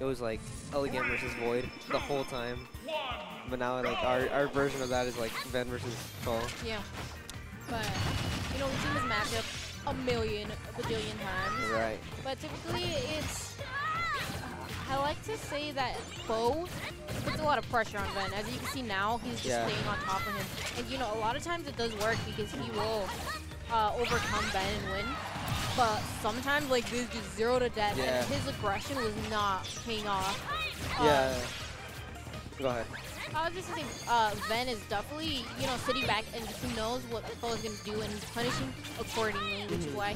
it was like Elegant versus Void the whole time. But now like our version of that is like Ven versus Foe. Yeah. But you know, we've seen this matchup a bajillion times. Right. But typically it's I like to say that Foe puts a lot of pressure on Ven. As you can see now, he's just staying on top of him. And you know, a lot of times it does work because he will overcome Ven and win. But sometimes like this just 0 to death and his aggression was not paying off. Go ahead. I was just saying, Ven is definitely, you know, sitting back and he knows what Foe is going to do and he's punishing accordingly, which is why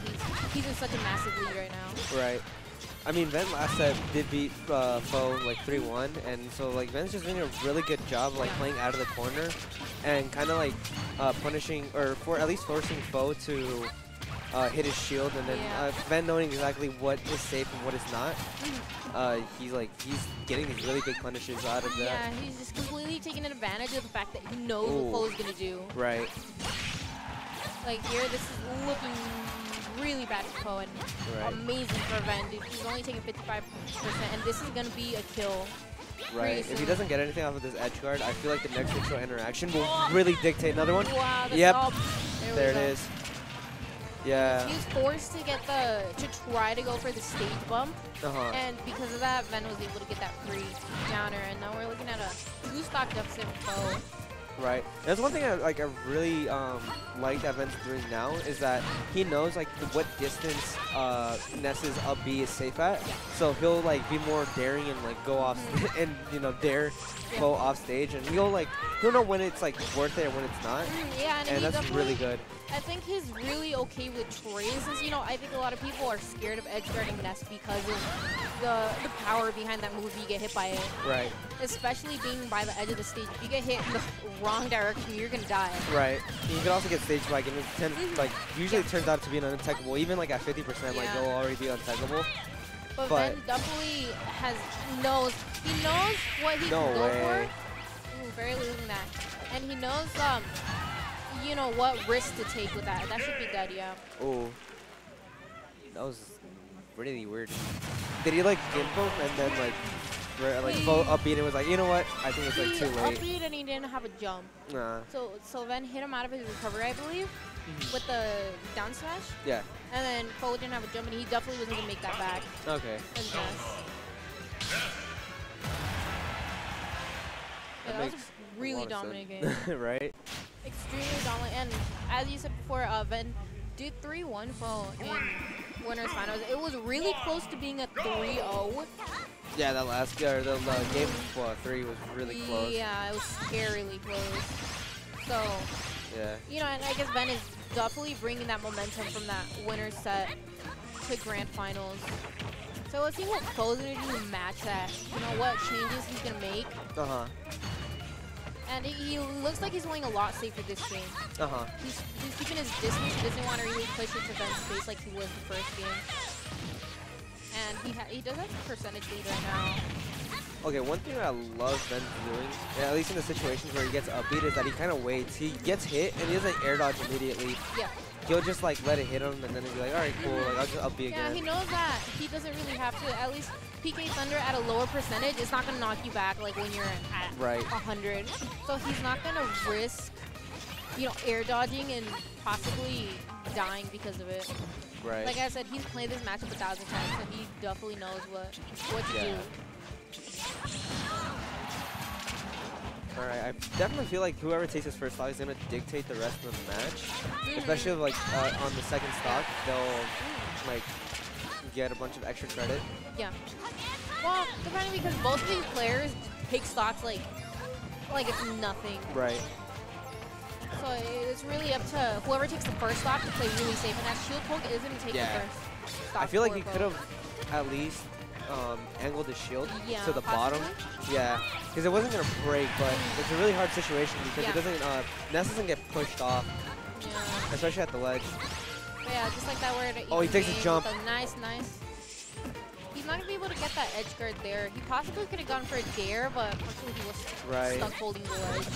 he's in such a massive lead right now. Right. I mean, Ven last set did beat Foe like 3-1, and so like Ven's just doing a really good job like playing out of the corner and kind of like punishing or at least forcing Foe to hit his shield, and then Ven knowing exactly what is safe and what is not. He's getting these really big punishes out of that. Yeah, he's just completely taking advantage of the fact that he knows what Foe is gonna do. Right. Like here, this is looking really bad for Foe and amazing for Ven. Dude, he's only taking 55%, and this is gonna be a kill. Right. If he doesn't get anything off of this edge guard, I feel like the next neutral interaction will really dictate another one. Wow. Yep. There it is. Yeah. He's forced to get to try to go for the stage bump, and because of that, Ven was able to get that free downer, and now we're looking at a 2-stock deficit for Foe. Right. That's one thing I really like that Ven's doing now is that he knows like what distance Ness's up B is safe at, so he'll like be more daring and like go off and you know dare Foe off stage, and he'll know when it's like worth it and when it's not. Yeah, and that's really good. I think he's really okay with traces. You know, I think a lot of people are scared of edge guarding Ness because of the power behind that move. You get hit by it. Right. Especially being by the edge of the stage. If you get hit in the wrong direction, you're gonna die. Right. You can also get stage spike, and it usually it turns out to be an untechable. Even like at 50%, like they'll already be untechable. But Ven definitely knows what he can go for. Ooh, barely losing that, and he knows you know what risk to take with that. That should be dead, yeah. Oh, that was really weird. Did he like gimp him and then like Foe upbeat and was like, you know what? I think it's like too late. Upbeat and he didn't have a jump. Nah. So Ven hit him out of his recovery, I believe, with the down smash. Yeah. And then Foe didn't have a jump, and he definitely wasn't gonna make that back. Okay. And yeah, that was a really dominant game. Right. Extremely dominant, and as you said before, Ven did 3-1 Foe in winners finals. It was really close to being a 3-0. Yeah, that last the game 3 was really close. Yeah, it was scarily close. So, you know, and I guess Ven is definitely bringing that momentum from that winner set to grand finals. So let's see what Foe's gonna do to match that. You know, what changes he's gonna make. And he looks like he's playing a lot safer this game. He's keeping his distance. He doesn't want to really push it to Ven's face like he was the first game. And he does have a percentage lead right now. Okay, one thing I love Ven doing, at least in the situations where he gets upbeat, is that he kind of waits. He gets hit and he doesn't air dodge immediately. Yeah. He'll just like let it hit him and then he'll be like, all right, cool, like I'll just upbeat again. Yeah, he knows that he doesn't really have to. At least PK Thunder at a lower percentage, it's not gonna knock you back like when you're at 100. So he's not gonna risk, you know, air dodging and possibly dying because of it. Right. Like I said, he's played this matchup 1,000 times, so he definitely knows what to do. Alright, I definitely feel like whoever takes his first stock is going to dictate the rest of the match. Especially if, like on the second stock, they'll like get a bunch of extra credit. Yeah. Well, depending because both of these players take stocks like it's nothing. Right. So it's really up to whoever takes the first stock to play really safe, and that shield poke isn't taking the first stock. I feel like he could have at least angled the shield to the bottom. Yeah, because it wasn't gonna break, but it's a really hard situation because it doesn't. Ness doesn't get pushed off, especially at the ledge. But yeah, just like that word. Oh, he takes a jump. Nice. He's not gonna be able to get that edge guard there. He possibly could have gone for a dare, but unfortunately he was stuck holding the ledge.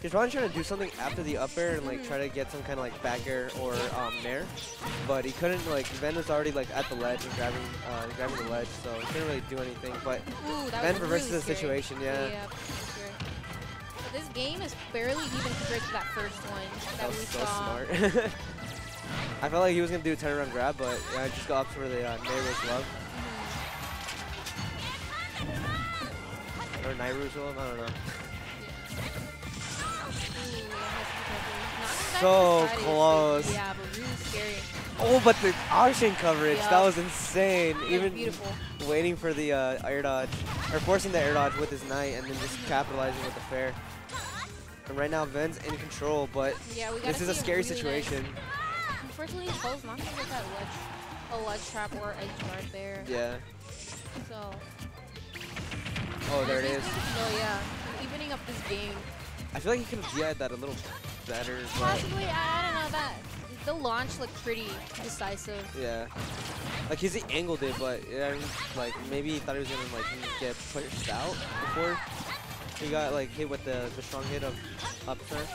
He's probably trying to do something after the up air and like try to get some kind of like back air or nair, but he couldn't. Like Ven was already like at the ledge and grabbing the ledge, so he couldn't really do anything. But Ven reverses the situation. Yeah. Yeah. But this game is barely even compared to that first one that we so saw. Smart. I felt like he was gonna do a turnaround grab, but yeah, just got up for the Nairu's love. Or Nairu's love, I don't know. So close. Yeah, but really scary. Oh, but the option coverage, Yep. that was insane. Even beautiful. waiting for the air dodge, or forcing the air dodge with his knight, and then just capitalizing with the fair. And right now, Ven's in control, but Yeah, this is a scary really situation. Nice. Unfortunately, his foe's not going to get that a ledge trap or edge guard there. Yeah. So. Oh, there it is. Oh, yeah. Evening up this game. I feel like he could have DI'd that a little better. Possibly, I don't know. The launch looked pretty decisive. Yeah. Like he angled it, but yeah, like maybe he thought he was gonna like get pushed out before he got like hit with the strong hit of up smash.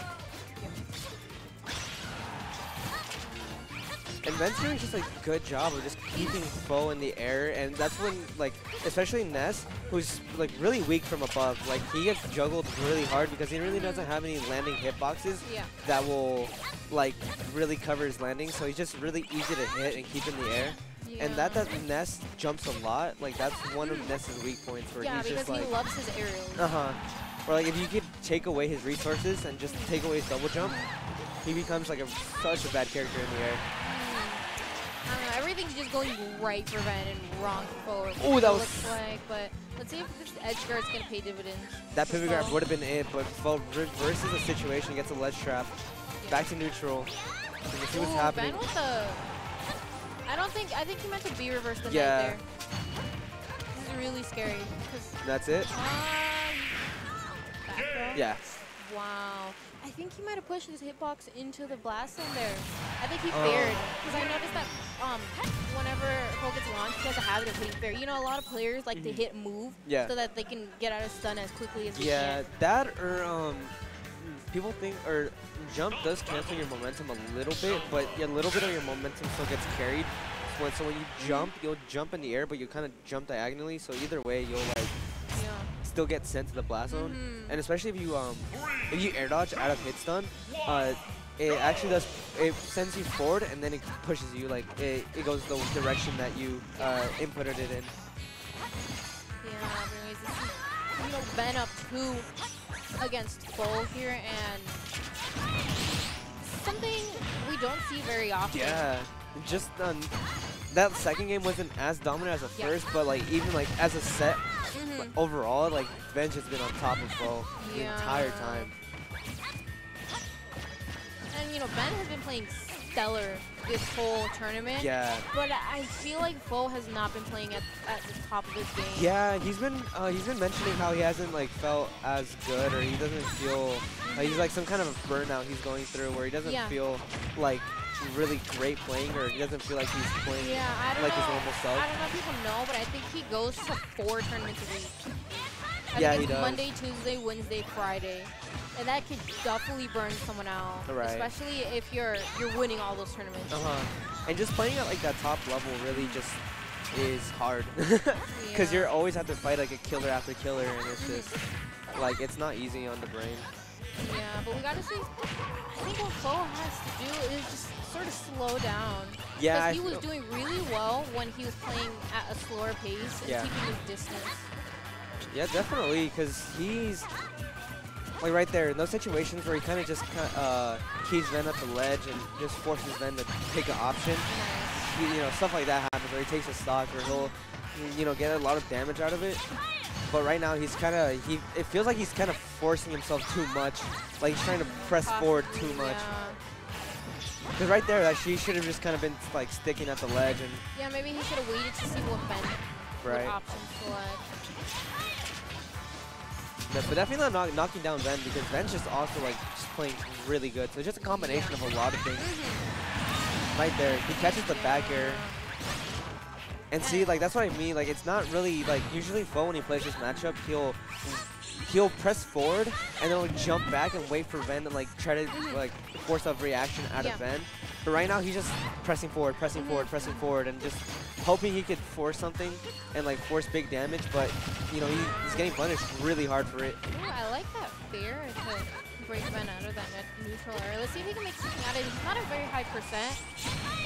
And Ven's doing just like a good job of just keeping foe in the air, and that's when like especially Ness, who's like really weak from above, like he gets juggled really hard because he really doesn't have any landing hitboxes that will like really cover his landing, so he's just really easy to hit and keep in the air. And that Ness jumps a lot, like that's one of Ness's weak points where he's just like he loves his aerials. Or like if you could take away his resources and just take away his double jump, he becomes like such a bad character in the air. I don't know, everything's just going right for Ven and wrong for Fo. Oh, that was. Looks like, but let's see if this edge guard's gonna pay dividends. That pivot grab would have been it, but Fo reverses the situation, gets a ledge trap, back to neutral. And let's see what's happening. Ven with the. I think he meant to B reverse the knight Yeah. there. This is really scary. That's it? Yeah. Wow. I think he might have pushed his hitbox into the blast zone there. I think he fared. Because I noticed that whenever Fo gets launched, he has a habit of hitting fair. You know, a lot of players like to hit move so that they can get out of stun as quickly as they can. Yeah, that or people think, or jump does cancel your momentum a little bit, but a little bit of your momentum still gets carried. So when you jump, you'll jump in the air, but you kind of jump diagonally. So either way, you'll like still get sent to the blast zone. And especially if you air dodge out of hit stun, it actually does. It sends you forward and then it pushes you. Like it goes the direction that you inputted it in. Yeah. Anyways, this is Ven up 2 against Fo here, and something we don't see very often. Yeah. Just that second game wasn't as dominant as the first, but like even like as a set overall, like Ven's just been on top of Fo the entire time. And Ven has been playing stellar this whole tournament. Yeah. But I feel like Fo has not been playing at the top of his game. Yeah, he's been mentioning how he hasn't like felt as good, or he doesn't feel he's like some kind of a burnout he's going through where he doesn't feel like really great playing, or he doesn't feel like he's playing like his normal self. I don't know if people know, but I think he goes to 4 tournaments a week. I Yeah, think he it's does. Monday, Tuesday, Wednesday, Friday. And that could definitely burn someone out. Right. Especially if you're winning all those tournaments. And just playing at like that top level really just is hard. Because you're always have to fight like a killer after killer, and it's just like it's not easy on the brain. Yeah, but we gotta see. I think what Fo has to do is just sort of slow down. Yeah, because he was doing really well when he was playing at a slower pace and keeping his distance. Yeah, definitely, because he's like right there in those situations where he kind of just keeps Ven at the ledge and just forces Ven to take an option. Stuff like that happens where he takes a stock, or he'll get a lot of damage out of it. But right now he's it feels like he's kind of forcing himself too much, like he's trying to press forward too much. Because right there, that she should have just kind of been like sticking at the ledge and. Yeah, maybe he should have waited to see what Ven what options select. Yeah, but definitely not knocking down Ven, because Ven's just also like just playing really good. So it's just a combination of a lot of things. Right there, he catches the back air. And see, like that's what I mean. Like it's not really like usually Fo when he plays this matchup, he'll press forward and then he'll jump back and wait for Ven to like try to like force a reaction out of Ven. But right now he's just pressing forward, pressing forward, and just hoping he could force something and like force big damage. But you know he's getting punished really hard for it. Ooh, I like that fair to break Ven out of that neutral area. Let's see if he can make something out of it. He's not a very high percent,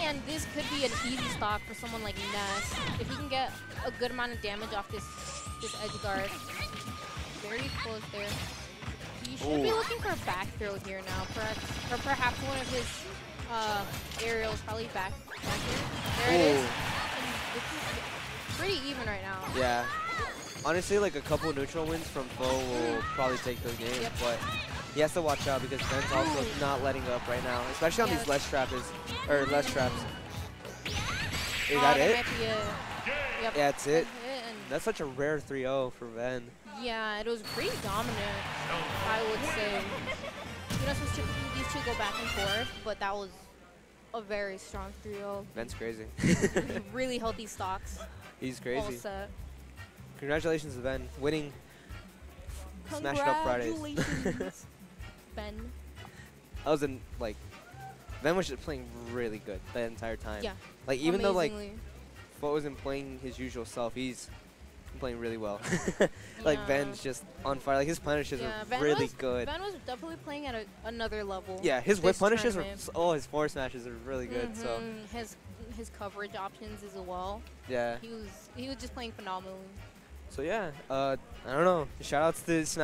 and this could be an easy stock for someone like Ness if he can get a good amount of damage off this edge guard. Very close there. He should be looking for a back throw here now, or perhaps one of his aerials probably back here. There it is. And it's pretty even right now. Yeah. Honestly, like a couple neutral wins from Fo will probably take the game, but he has to watch out because Ven's also not letting up right now, especially on these less traps. Is that it? Might be Yeah, that's it. That's such a rare 3-0 for Ven. Yeah, it was pretty dominant, I would say. You know, so typically these two go back and forth, but that was a very strong 3-0. Ven's crazy. Really healthy stocks. He's crazy. All set. Congratulations to Ven, winning Smash It Up Fridays. Congratulations, Ben. I was in, like, Ven was just playing really good the entire time. Yeah. Like, even though, like, Fo wasn't playing his usual self, he's playing really well. Like, Ven's just on fire. Like, his punishes are really good. Ven was definitely playing at another level. Yeah, his whip punishes are, his forward smashes are really good, so. His coverage options as well. Yeah. He was just playing phenomenally. So, yeah, I don't know. Shout outs to Smash